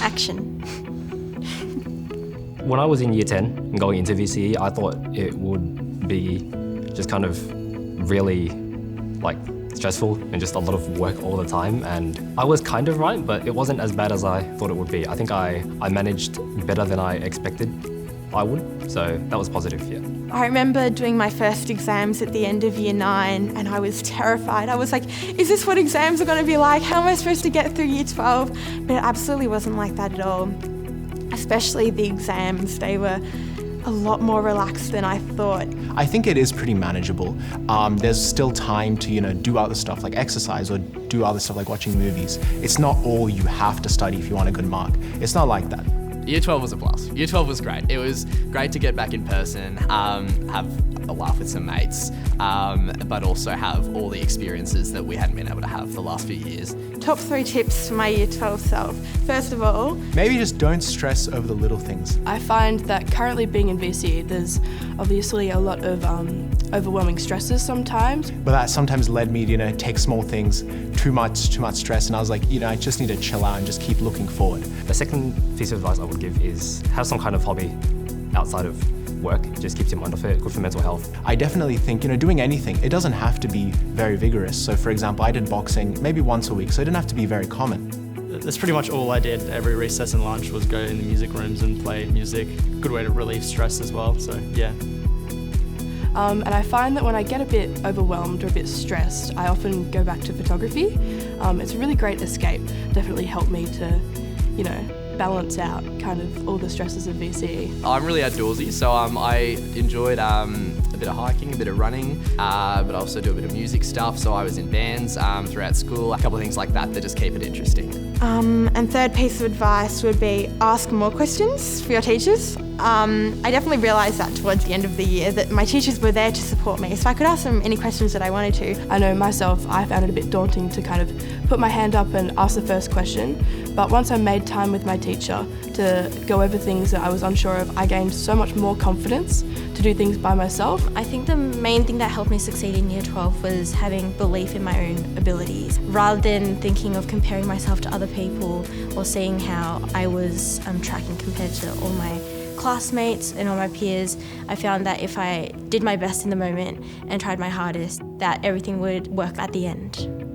Action. When I was in year 10 and going into VCE, I thought it would be just kind of really stressful and just a lot of work all the time, and I was kind of right, but it wasn't as bad as I thought it would be. I think I managed better than I expected I would, so that was positive, yeah. I remember doing my first exams at the end of year 9 and I was terrified. I was like, is this what exams are going to be like? How am I supposed to get through year 12? But it absolutely wasn't like that at all. Especially the exams, they were a lot more relaxed than I thought. I think it is pretty manageable. There's still time to, do other stuff like exercise or do other stuff like watching movies. It's not all you have to study if you want a good mark. It's not like that. Year 12 was a blast. Year 12 was great. It was great to get back in person, have a laugh with some mates, but also have all the experiences that we hadn't been able to have the last few years. Top 3 tips for my year 12 self. First of all, maybe just don't stress over the little things. I find that currently being in VCE, there's obviously a lot of overwhelming stresses sometimes. But that sometimes led me to, take small things, too much stress, and I was like, I just need to chill out and just keep looking forward. The second piece of advice I would give is have some kind of hobby outside of work. It just keeps your mind off it, good for mental health. I definitely think, doing anything, it doesn't have to be very vigorous. So for example, I did boxing maybe once a week, so it didn't have to be very common. That's pretty much all I did. Every recess and lunch was go in the music rooms and play music. Good way to relieve stress as well, so yeah. And I find that when I get a bit overwhelmed or a bit stressed, I often go back to photography. It's a really great escape. Definitely helped me to, balance out kind of all the stresses of VCE. I'm really outdoorsy, so I enjoyed a bit of hiking, a bit of running, but I also do a bit of music stuff, so I was in bands throughout school, a couple of things like that just keep it interesting. And third piece of advice would be ask more questions for your teachers. I definitely realised that towards the end of the year, that my teachers were there to support me, so I could ask them any questions that I wanted to. I know myself, I found it a bit daunting to kind of put my hand up and ask the first question, but once I made time with my teacher to go over things that I was unsure of, I gained so much more confidence to do things by myself. I think the main thing that helped me succeed in year 12 was having belief in my own abilities. Rather than thinking of comparing myself to other people or seeing how I was tracking compared to all my classmates and all my peers, I found that if I did my best in the moment and tried my hardest, that everything would work at the end.